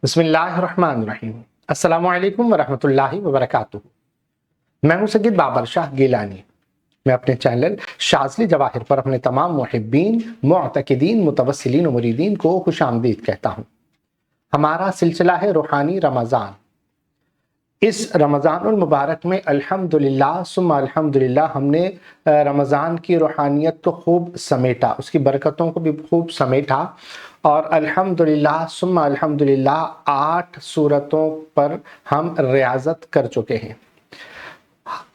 बिस्मिल्लाहिर्रहमानिर्रहीम। अस्सलामु अलैकुम वरहमतुल्लाहि वबरकातुहू। मैं हूं सैयद बाबर शाह गिलानी। मैं अपने चैनल शाज़ली जवाहिर पर अपने तमाम मुहिब्बीन, मुअतकिदीन, मुतवस्सिलीन और मुरीदीन को खुशामदीद कहता हूँ। हमारा सिलसिला है रूहानी रमज़ान। इस रमज़ानुल मुबारक में अल्हम्दुलिल्लाह सुम्मा अल्हम्दुलिल्लाह हमने रमज़ान की रूहानियत को खूब समेटा, उसकी बरकतों को भी खूब समेटा और अल्हम्दुलिल्लाह सुम्मा अल्हम्दुलिल्लाह 8 सूरतों पर हम रियाज़त कर चुके हैं।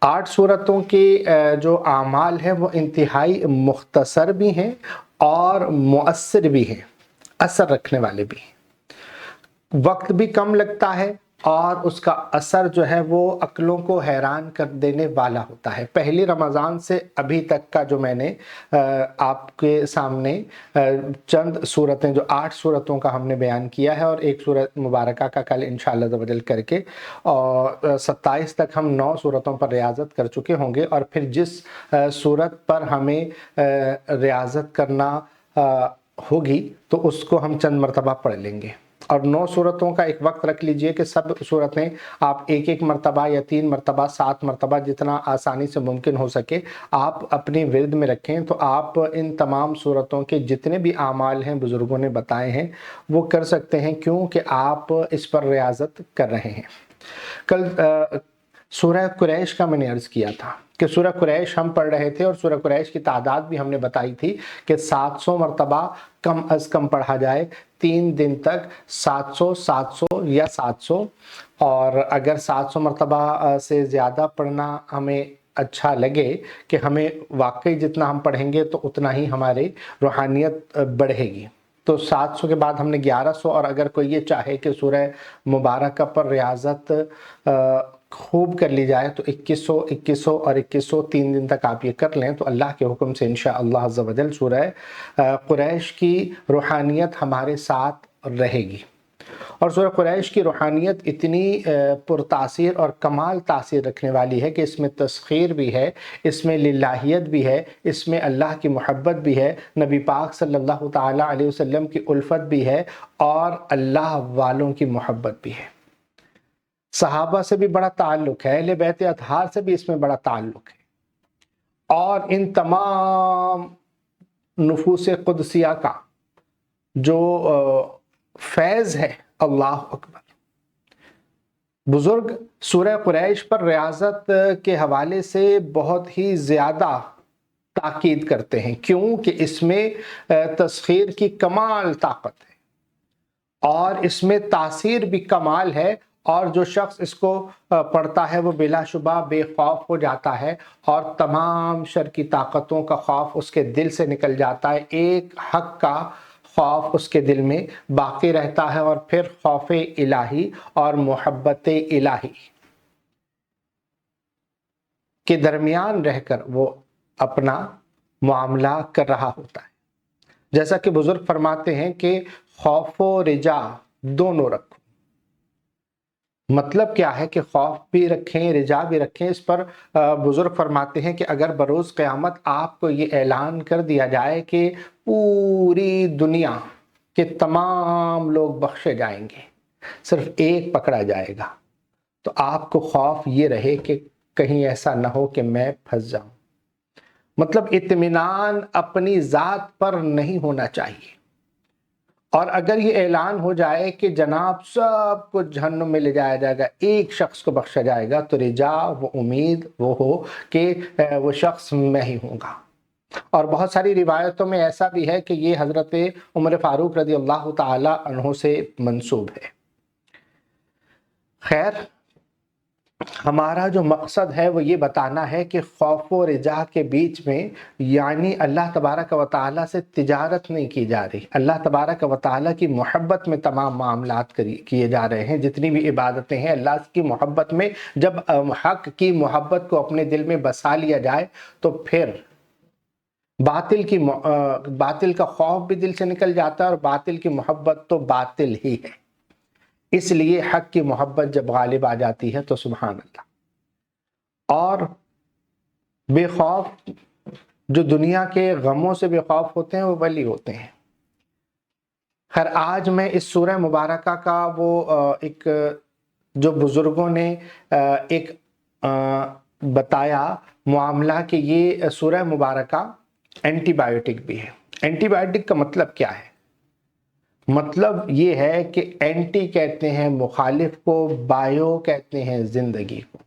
8 सूरतों के जो आमाल हैं वो इंतहाई मुख्तसर भी हैं और मुअस्सिर भी हैं, असर रखने वाले भी हैं। वक्त भी कम लगता है और उसका असर जो है वो अक्लों को हैरान कर देने वाला होता है। पहली रमज़ान से अभी तक का जो मैंने आपके सामने चंद सूरतें, जो 8 सूरतों का हमने बयान किया है और एक सूरत मुबारका का कल इंशाअल्लाह ज़वजल करके, और 27 तक हम 9 सूरतों पर रियाज़त कर चुके होंगे। और फिर जिस सूरत पर हमें रियाज़त करना होगी तो उसको हम चंद मरतबा पढ़ लेंगे। और 9 सूरतों का एक वक्त रख लीजिए कि सब सूरतें आप एक मरतबा या 3 मरतबा, 7 मरतबा, जितना आसानी से मुमकिन हो सके आप अपनी विर्द में रखें। तो आप इन तमाम सूरतों के जितने भी आमाल हैं बुज़ुर्गों ने बताए हैं वो कर सकते हैं, क्योंकि आप इस पर रियाज़त कर रहे हैं। कल सूरह कुरैश का मैंने अर्ज़ किया था कि सूरह कुरैश हम पढ़ रहे थे और सूरह कुरैश की तादाद भी हमने बताई थी कि 700 मरतबा कम अज़ कम पढ़ा जाए 3 दिन तक। 700, 700 या 700, और अगर 700 मरतबा से ज़्यादा पढ़ना हमें अच्छा लगे कि हमें वाकई जितना हम पढ़ेंगे तो उतना ही हमारी रूहानियत बढ़ेगी, तो 700 के बाद हमने 1100। और अगर कोई ये चाहे कि सूरह मुबारक पर रियाज़त खूब कर ली जाए तो 2100, 2100 और 2100 3 दिन तक आप ये कर लें तो अल्लाह के हुक्म से इंशाअल्लाह अज़्ज़ा वजल सूरह कुरैश की रूहानियत हमारे साथ रहेगी। और सूरह कुरैश की रूहानियत इतनी पुरतासीर और कमाल तासीर रखने वाली है कि इसमें तस्खीर भी है, इसमें लिल्लाहियत भी है, इसमें अल्लाह की मोहब्बत भी है, नबी पाक सल्लल्लाहु ताला अलैहि वसल्लम की उल्फत भी है और अल्लाह वालों की मोहब्बत भी है। सहाबा से भी बड़ा ताल्लुक़ है, अहले बैत अतहार से भी इसमें बड़ा ताल्लुक़ है। और इन तमाम नुफूस कुदसिया का जो फैज़ है, अल्लाह अकबर। बुज़ुर्ग सूरह कुरैश पर रियाज़त के हवाले से बहुत ही ज़्यादा ताकीद करते हैं, क्योंकि इसमें तस्खीर की कमाल ताकत है और इसमें तासीर भी कमाल है। और जो शख्स इसको पढ़ता है वो बिलाशुबा बेखौफ हो जाता है और तमाम शर की ताकतों का खौफ उसके दिल से निकल जाता है। एक हक का खौफ उसके दिल में बाकी रहता है और फिर खौफ इलाही और मोहब्बत इलाही के दरमियान रहकर वो अपना मामला कर रहा होता है। जैसा कि बुजुर्ग फरमाते हैं कि खौफ व रिजा दोनों रखो। मतलब क्या है कि खौफ भी रखें, रिजा भी रखें। इस पर बुजुर्ग फरमाते हैं कि अगर बरोज़ क़यामत आपको ये ऐलान कर दिया जाए कि पूरी दुनिया के तमाम लोग बख्शे जाएंगे, सिर्फ एक पकड़ा जाएगा, तो आपको खौफ ये रहे कि कहीं ऐसा ना हो कि मैं फंस जाऊं। मतलब इत्मीनान अपनी ज़ात पर नहीं होना चाहिए। और अगर ये ऐलान हो जाए कि जनाब सबको जहन्नुम में ले जाया जाएगा, एक शख्स को बख्शा जाएगा, तो रिजा वो उम्मीद वो हो कि वो शख्स मैं ही हूँगा। और बहुत सारी रिवायतों में ऐसा भी है कि ये हज़रत उमर फ़ारूक रज़ी अल्लाह ताला अन्हु से मंसूब है। खैर, हमारा जो मकसद है वो ये बताना है कि खौफ व रिजा के बीच में यानी अल्लाह तबारक व तआला से तिजारत नहीं की जा रही, अल्लाह तबारक व तआला की मोहब्बत में तमाम मामलात किए जा रहे हैं। जितनी भी इबादतें हैं अल्लाह की मोहब्बत में, जब हक़ की मोहब्बत को अपने दिल में बसा लिया जाए तो फिर बातिल का खौफ भी दिल से निकल जाता है और बातिल की मोहब्बत तो बातिल ही है। इसलिए हक़ की मोहब्बत जब गालिब आ जाती है तो सुभान अल्लाह। और बेखौफ जो दुनिया के गमों से बेखौफ होते हैं वो वली होते हैं। खैर आज मैं इस सूरह मुबारका का वो एक जो बुजुर्गों ने एक बताया मामला कि ये सूरह मुबारका एंटीबायोटिक भी है। एंटीबायोटिक का मतलब क्या है? मतलब ये है कि एंटी कहते हैं मुखालिफ को, बायो कहते हैं जिंदगी को।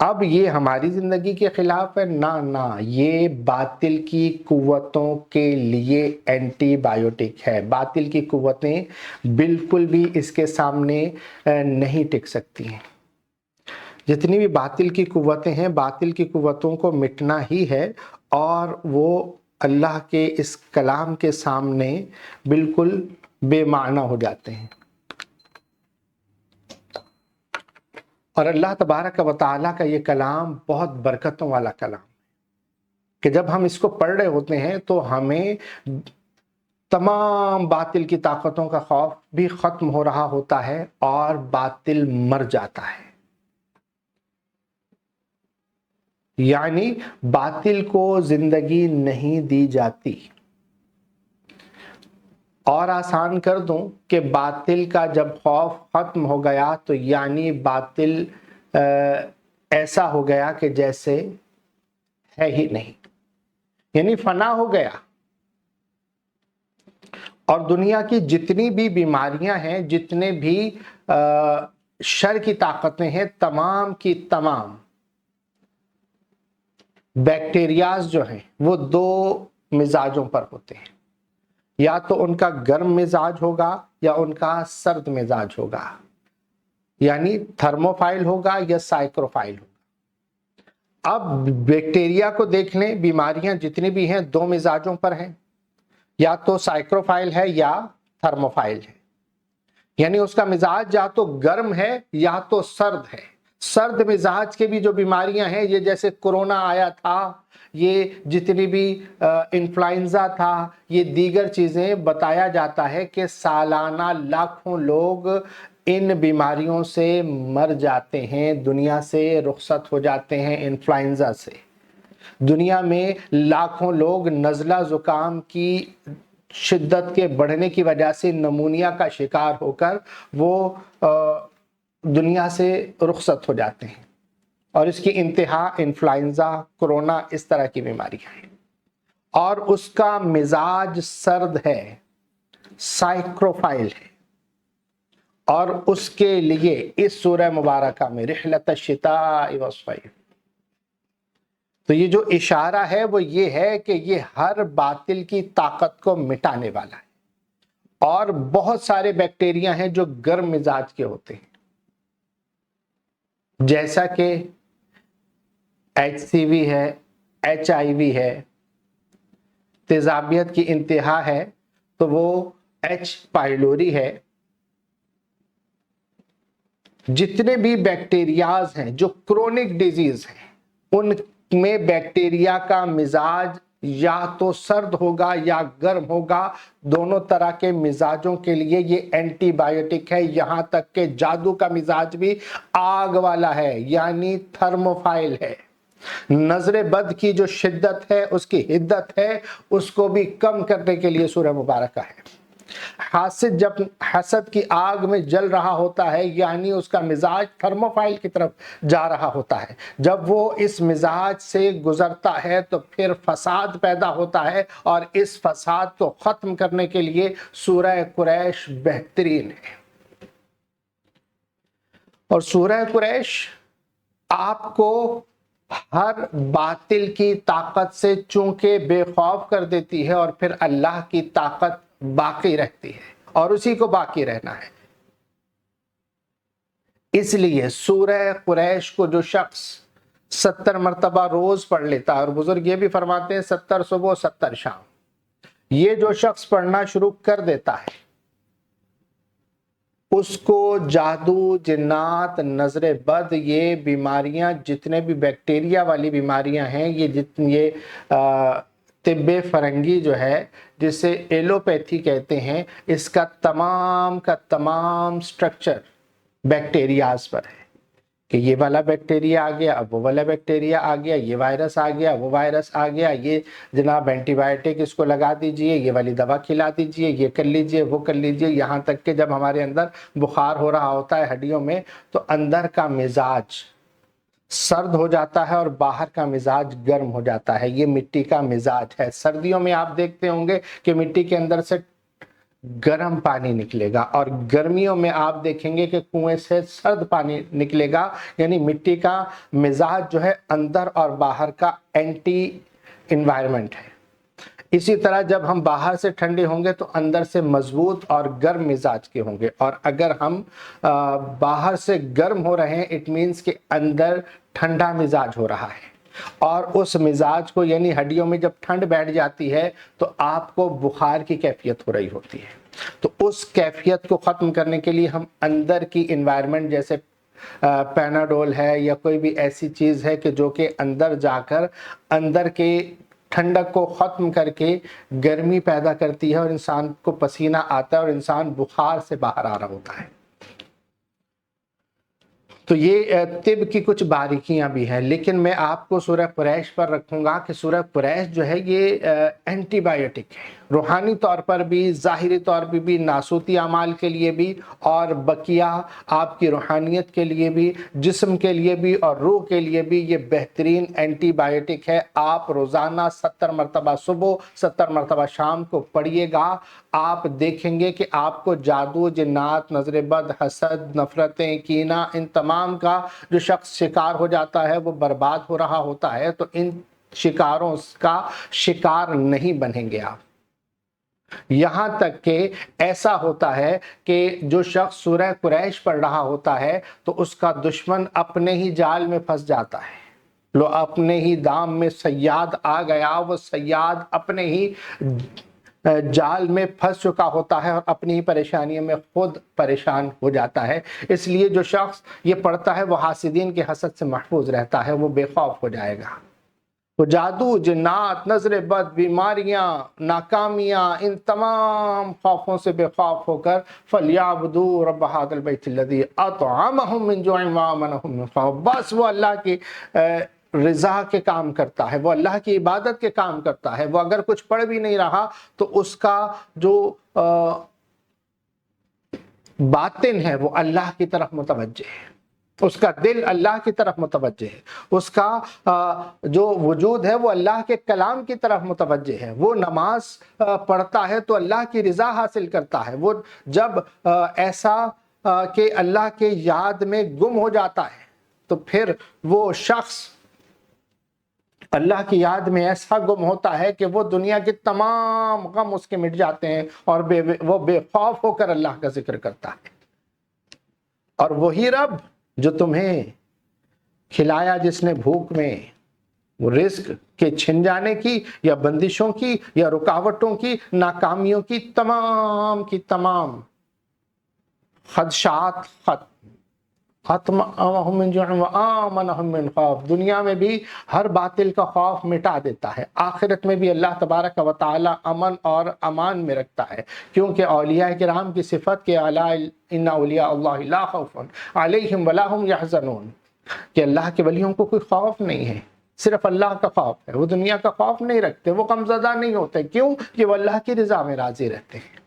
अब ये हमारी जिंदगी के खिलाफ है? ना ना, ये बातिल की कुव्वतों के लिए एंटीबायोटिक है। बातिल की कुव्वतें बिल्कुल भी इसके सामने नहीं टिक सकती हैं। जितनी भी बातिल की कुव्वतें हैं, बातिल की कुव्वतों को मिटना ही है और वो अल्लाह के इस कलाम के सामने बिल्कुल बेमाना हो जाते हैं। और अल्लाह तबारक व तआला का ये कलाम बहुत बरकतों वाला कलाम कि जब हम इसको पढ़ रहे होते हैं तो हमें तमाम बातिल की ताकतों का खौफ भी ख़त्म हो रहा होता है और बातिल मर जाता है। यानी बातिल को जिंदगी नहीं दी जाती। और आसान कर दूं कि बातिल का जब खौफ खत्म हो गया तो यानी बातिल ऐसा हो गया कि जैसे है ही नहीं, यानी फना हो गया। और दुनिया की जितनी भी बीमारियां हैं, जितने भी शर की ताकतें हैं, तमाम की तमाम बैक्टीरियाज जो हैं वो दो मिजाजों पर होते हैं। या तो उनका गर्म मिजाज होगा या उनका सर्द मिजाज होगा, यानी थर्मोफाइल होगा या साइक्रोफाइल होगा। अब बैक्टीरिया को देख लें, बीमारियां जितनी भी हैं दो मिजाजों पर हैं, या तो साइक्रोफाइल है या थर्मोफाइल है। यानी उसका मिजाज या तो गर्म है या तो सर्द है। सर्द मिजाज के भी जो बीमारियां हैं, ये जैसे कोरोना आया था, ये जितनी भी इन्फ्लुएंजा था, ये दीगर चीज़ें, बताया जाता है कि सालाना लाखों लोग इन बीमारियों से मर जाते हैं, दुनिया से रुखसत हो जाते हैं इन्फ्लुएंजा से। दुनिया में लाखों लोग नज़ला ज़ुकाम की शिद्दत के बढ़ने की वजह से नमूनिया का शिकार होकर वो दुनिया से रुखसत हो जाते हैं। और इसकी इंतहा इन्फ्लुएंजा, कोरोना, इस तरह की बीमारियां हैं। और उसका मिजाज सर्द है, साइक्रोफाइल है। और उसके लिए इस सूरह मुबारका में रिहलत शिताई वस्सैफ, तो ये जो इशारा है वो ये है कि ये हर बातिल की ताकत को मिटाने वाला है। और बहुत सारे बैक्टीरिया हैं जो गर्म मिजाज के होते हैं, जैसा कि HCV है, HIV है, तेजाबियत की इंतहा है तो वो H पाइलोरी है। जितने भी बैक्टीरियाज हैं जो क्रोनिक डिजीज हैं, उनमें बैक्टीरिया का मिजाज या तो सर्द होगा या गर्म होगा। दोनों तरह के मिजाजों के लिए ये एंटीबायोटिक है। यहां तक कि जादू का मिजाज भी आग वाला है, यानी थर्मोफाइल है। नजरे बद की जो शिद्दत है, उसकी हिद्दत है, उसको भी कम करने के लिए सूरह मुबारका है। हासिद जब हसद की आग में जल रहा होता है, यानी उसका मिजाज थर्मोफाइल की तरफ जा रहा होता है। जब वो इस मिजाज से गुजरता है तो फिर फसाद पैदा होता है, और इस फसाद को खत्म करने के लिए सूरह कुरैश बेहतरीन है। और सूरह कुरैश आपको हर बातिल की ताकत से चूंकि बेखौफ कर देती है, और फिर अल्लाह की ताकत बाकी रहती है और उसी को बाकी रहना है। इसलिए सूरह कुरैश को जो शख्स 70 मरतबा रोज पढ़ लेता है, और बुजुर्ग ये भी फरमाते हैं 70 सुबह 70 शाम, ये जो शख्स पढ़ना शुरू कर देता है, उसको जादू, जिन्नात, नजरे बद, ये बीमारियां, जितने भी बैक्टीरिया वाली बीमारियां हैं, ये तिब्बे फरंगी जो है, जिसे एलोपैथी कहते हैं, इसका तमाम का तमाम स्ट्रक्चर बैक्टीरियाज पर है। کہ یہ والا بیکٹیریا آ گیا، اب وہ والا بیکٹیریا آ گیا، یہ وائرس آ گیا، وہ وائرس آ گیا، یہ جناب اینٹی بائیوٹک اس کو لگا دیجئے، یہ والی دوا کھلا دیجئے، یہ کر لیجئے، وہ کر لیجئے، یہاں تک کہ جب ہمارے اندر بخار ہو رہا ہوتا ہے ہڈیوں میں تو اندر کا مزاج سرد ہو جاتا ہے اور باہر کا مزاج گرم ہو جاتا ہے۔ یہ مٹی کا مزاج ہے۔ سردیوں میں آپ دیکھتے ہوں گے کہ مٹی کے اندر سے گرم پانی نکلے گا، اور گرمیوں میں آپ دیکھیں گے کہ کنویں سے سرد پانی نکلے گا، یعنی مٹی کا مزاج جو ہے اندر اور باہر کا اینٹی انوائرمنٹ ہے۔ اسی طرح جب ہم باہر سے ٹھنڈے ہوں گے تو اندر سے مضبوط اور گرم مزاج کے ہوں گے، اور اگر ہم باہر سے گرم ہو رہے ہیں اٹ مینس کہ اندر ٹھنڈا مزاج ہو رہا ہے، اور اس مزاج کو یعنی ہڈیوں میں جب ٹھنڈ بیٹھ جاتی ہے تو آپ کو بخار کی کیفیت ہو رہی ہوتی ہے۔ تو اس کیفیت کو ختم کرنے کے لیے ہم اندر کی انوائرمنٹ جیسے پیناڈول ہے یا کوئی بھی ایسی چیز ہے کہ جو کہ اندر جا کر اندر کے ٹھنڈک کو ختم کر کے گرمی پیدا کرتی ہے اور انسان کو پسینہ آتا ہے اور انسان بخار سے باہر آ رہا ہوتا ہے۔ تو یہ طب کی کچھ باریکیاں بھی ہیں، لیکن میں آپ کو سورہ قریش پر رکھوں گا کہ سورہ قریش جو ہے یہ اینٹی بائیوٹک ہے، روحانی طور پر بھی، ظاہری طور پر بھی، ناسوتی اعمال کے لیے بھی، اور بقیہ آپ کی روحانیت کے لیے بھی، جسم کے لیے بھی اور روح کے لیے بھی یہ بہترین اینٹی بائیوٹک ہے۔ آپ روزانہ 70 مرتبہ صبح 70 مرتبہ شام کو پڑھیے گا، آپ دیکھیں گے کہ آپ کو جادو، جنات، نظر بد، حسد، نفرتیں، کینہ، ان تمام کا جو شخص شکار ہو جاتا ہے وہ برباد ہو رہا ہوتا ہے۔ تو ان شکاروں کا شکار نہیں بنیں گے آپ۔ یہاں تک کہ ایسا ہوتا ہے کہ جو شخص سورہ قریش پڑھ رہا ہوتا ہے تو اس کا دشمن اپنے ہی جال میں پھنس جاتا ہے، لو اپنے ہی دام میں صیاد آ گیا، وہ صیاد اپنے ہی جال میں پھنس چکا ہوتا ہے اور اپنی ہی پریشانیوں میں خود پریشان ہو جاتا ہے۔ اس لیے جو شخص یہ پڑھتا ہے وہ حاسدین کے حسد سے محفوظ رہتا ہے، وہ بے خوف ہو جائے گا۔ تو جادو، جنات، نظر بد، بیماریاں، ناکامیاں، ان تمام خوفوں سے بے خوف ہو کر فَلْيَعْبُدُوا رَبَّ هَذَا الْبَيْتِ الَّذِي أَطْعَمَهُم مِّن جُوعٍ وَآمَنَهُم مِّن خَوْفٍ۔ بس وہ اللہ کی رضا کے کام کرتا ہے، وہ اللہ کی عبادت کے کام کرتا ہے۔ وہ اگر کچھ پڑھ بھی نہیں رہا تو اس کا جو باطن ہے وہ اللہ کی طرف متوجہ ہے، اس کا دل اللہ کی طرف متوجہ ہے، اس کا جو وجود ہے وہ اللہ کے کلام کی طرف متوجہ ہے۔ وہ نماز پڑھتا ہے تو اللہ کی رضا حاصل کرتا ہے۔ وہ جب ایسا کہ اللہ کے یاد میں گم ہو جاتا ہے تو پھر وہ شخص اللہ کی یاد میں ایسا گم ہوتا ہے کہ وہ دنیا کے تمام غم اس کے مٹ جاتے ہیں اور وہ بے خوف ہو کر اللہ کا ذکر کرتا ہے۔ اور وہی رب جو تمہیں کھلایا جس نے بھوک میں، وہ رزق کے چھن جانے کی یا بندشوں کی یا رکاوٹوں کی، ناکامیوں کی تمام خدشات ختم من جوع وآمنہم من خوف، دنیا میں بھی ہر باطل کا خوف مٹا دیتا ہے، آخرت میں بھی اللہ تبارک و تعالی امن اور امان میں رکھتا ہے، کیونکہ اولیاء کرام کی صفت کہ الا ان اولیاء اللہ لا خوف علیہم ولا هم یحزنون، کہ اللہ کے ولیوں کو کوئی خوف نہیں ہے، صرف اللہ کا خوف ہے۔ وہ دنیا کا خوف نہیں رکھتے، وہ غمزدہ نہیں ہوتے، کیوں کہ وہ اللہ کی رضا میں راضی رہتے ہیں۔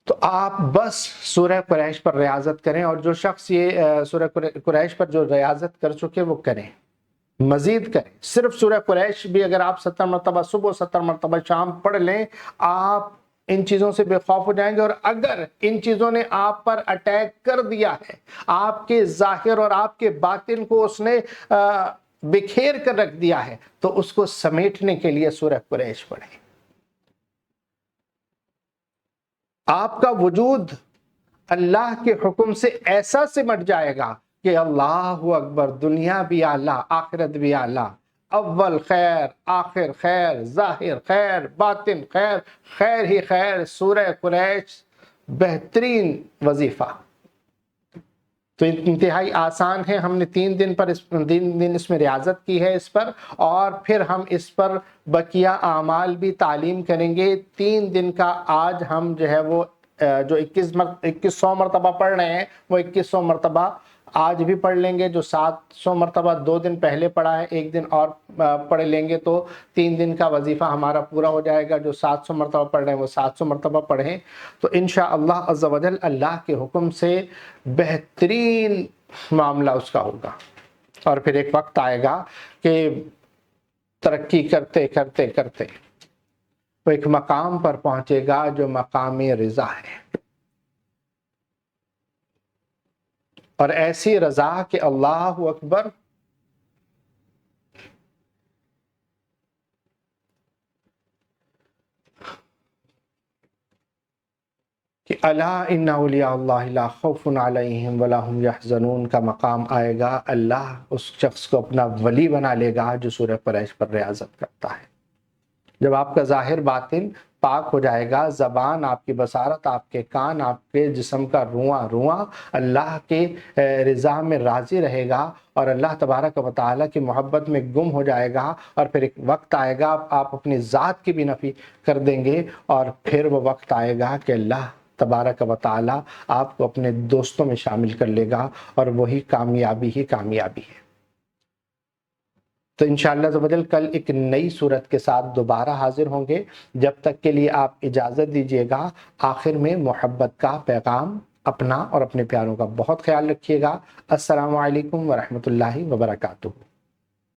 تو آپ بس سورہ قریش پر ریاضت کریں، اور جو شخص یہ سورہ قریش پر جو ریاضت کر چکے وہ کریں، مزید کریں۔ صرف سورہ قریش بھی اگر آپ 70 مرتبہ صبح 70 مرتبہ شام پڑھ لیں، آپ ان چیزوں سے بے خوف ہو جائیں گے۔ اور اگر ان چیزوں نے آپ پر اٹیک کر دیا ہے، آپ کے ظاہر اور آپ کے باطن کو اس نے بکھیر کر رکھ دیا ہے، تو اس کو سمیٹنے کے لیے سورہ قریش پڑھیں۔ آپ کا وجود اللہ کے حکم سے ایسا سمٹ جائے گا کہ اللہ اکبر، دنیا بھی اعلیٰ، آخرت بھی اعلیٰ، اول خیر، آخر خیر، ظاہر خیر، باطن خیر، خیر ہی خیر۔ سورہ قریش بہترین وظیفہ، تو انتہائی آسان ہے۔ ہم نے 3 دن اس میں ریاضت کی ہے اس پر، اور پھر ہم اس پر بقیہ اعمال بھی تعلیم کریں گے۔ 3 دن کا آج ہم جو ہے وہ جو 2100 مرتبہ پڑھ رہے ہیں وہ 2100 مرتبہ آج بھی پڑھ لیں گے، جو 700 مرتبہ 2 دن پہلے پڑھا ہے 1 دن اور پڑھ لیں گے تو 3 دن کا وظیفہ ہمارا پورا ہو جائے گا۔ جو 700 مرتبہ پڑھ رہے ہیں وہ 700 مرتبہ پڑھیں تو انشاءاللہ عز و جل اللہ کے حکم سے بہترین معاملہ اس کا ہوگا، اور پھر ایک وقت آئے گا کہ ترقی کرتے کرتے کرتے وہ ایک مقام پر پہنچے گا جو مقام رضا ہے، اور ایسی رضا کہ اللہ اکبر، کہ الا ان اولیاء اللہ لا خوف علیہم ولا هم یحزنون کا مقام آئے گا۔ اللہ اس شخص کو اپنا ولی بنا لے گا جو سورہ قریش پر ریاضت کرتا ہے۔ جب آپ کا ظاہر باطن پاک ہو جائے گا، زبان، آپ کی بصارت، آپ کے کان، آپ کے جسم کا رواں رواں اللہ کے رضا میں راضی رہے گا، اور اللہ تبارک و تعالیٰ کی محبت میں گم ہو جائے گا، اور پھر ایک وقت آئے گا آپ اپنی ذات کی بھی نفی کر دیں گے، اور پھر وہ وقت آئے گا کہ اللہ تبارک و تعالیٰ آپ کو اپنے دوستوں میں شامل کر لے گا، اور وہی کامیابی ہی کامیابی ہے۔ تو انشاءاللہ عز و جل کل ایک نئی صورت کے ساتھ دوبارہ حاضر ہوں گے۔ جب تک کے لیے آپ اجازت دیجیے گا۔ آخر میں محبت کا پیغام، اپنا اور اپنے پیاروں کا بہت خیال رکھیے گا۔ السلام علیکم ورحمۃ اللہ وبرکاتہ۔